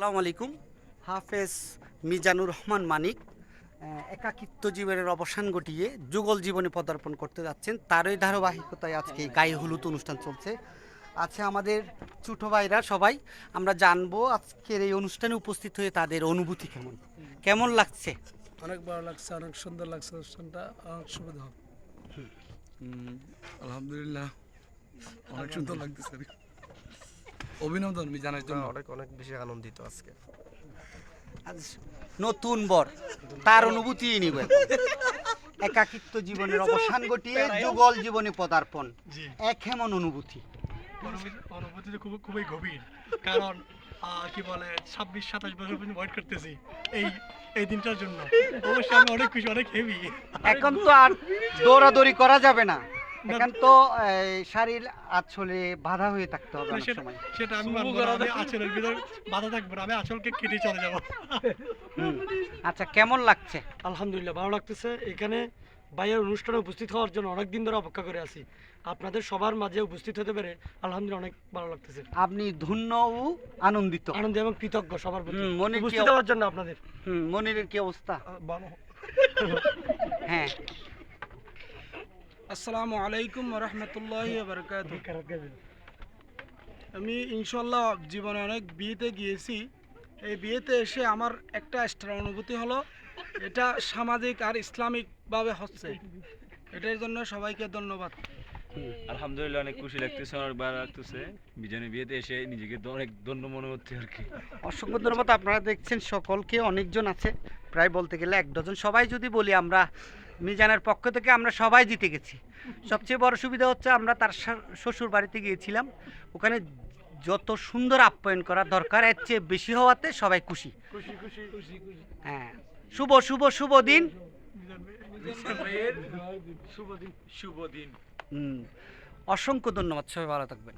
আসসালামু আলাইকুম। হাফেজ মিজানুর রহমান মানিক একাকিত্ব জীবনের অবসান ঘটিয়ে যুগল জীবনে পদার্পণ করতে যাচ্ছেন, তারই ধারাবাহিকতায় আজকে এই গায়ে হলুদ অনুষ্ঠান চলছে। আছে আমাদের ছোটো ভাইরা সবাই। আমরা জানবো আজকের এই অনুষ্ঠানে উপস্থিত হয়ে তাদের অনুভূতি কেমন কেমন লাগছে। অনেক ভালো লাগছে, অনেক সুন্দর লাগছে অনুষ্ঠানটা, অনেক সুবিধা। আলহামদুলিল্লাহ, অনেক সুন্দর লাগতেছে। অভিনন্দন মিজানের জন্য। অনেক অনেক বেশি আনন্দিত আজকে। আজ নতুন বর, তার অনুভূতি নিবেন। একাকিত্ব জীবনের অবসান ঘটিয়ে যুগল জীবনে পদার্পণ, এক এমন অনুভূতি। অনুভূতিটা খুবই গভীর, কারণ কি বলে 26-27 বছর পর্যন্ত ওয়েট করতেছি এই দিনটার জন্য। অবশ্যই আমি অনেক খুশি, অনেক হেভি। এখন তো আর দৌড়াদৌড়ি করা যাবে না, এখন তো শারীর আঁচলে বাধা হয়ে থাকতে হবে অনেক সময়। সেটা আমি মানব না, আমি আঁচলের ভিতর বাধা থাকবো না, আমি আঁচলকে কেটে চলে যাবো। আচ্ছা, কেমন লাগছে? আলহামদুলিল্লাহ, ভালো লাগতেছে। এখানে ভাইয়ের অনুষ্ঠানে উপস্থিত হওয়ার জন্য অনেক দিন ধরে অপেক্ষা করে আছি। আপনাদের সবার মাঝে উপস্থিত হতে পেরে আলহামদুলিল্লাহ অনেক ভালো লাগতেছে। আপনি ধন্য ও আনন্দিত? আনন্দ এবং কৃতজ্ঞ সবার প্রতি মনির উপস্থিত হওয়ার জন্য আপনাদের। মনিরের কি অবস্থা? ভালো। হ্যাঁ, আসসালামু আলাইকুম রহমতুল্লাহি বারাকাতুহু। আমি ইনশাল্লাহ জীবনে অনেক বিয়েতে গিয়েছি। এই বিয়েতে এসে আমার একটা এক্সট্রা অনুভূতি হলো, এটা সামাজিক আর ইসলামিকভাবে হচ্ছে। এটার জন্য সবাইকে ধন্যবাদ। আলহামদুলিল্লাহ, অনেক খুশি লাগতেছে, অনেক ভালো লাগতেছে। বিজনের বিয়েতে এসে নিজেকে অনেক ধন্য মনে হচ্ছে আর কি। অসংখ্য ধন্যবাদ। আপনারা দেখছেন সকলকে, অনেকজন আছে, প্রায় বলতে গেলে 1 ডজন। সবাই যদি বলি আমরা মিজানের পক্ষ থেকে আমরা সবাই জিতে গেছি। সবচেয়ে বড় সুবিধা হচ্ছে আমরা তার শ্বশুর বাড়িতে গিয়েছিলাম, ওখানে যত সুন্দর আপ্যায়ন করা দরকার এর চেয়ে বেশি হওয়াতে সবাই খুশি। হ্যাঁ, শুভ শুভ শুভ দিন। শুভ দিন। অসংখ্য ধন্যবাদ, সবাই ভালো থাকবেন।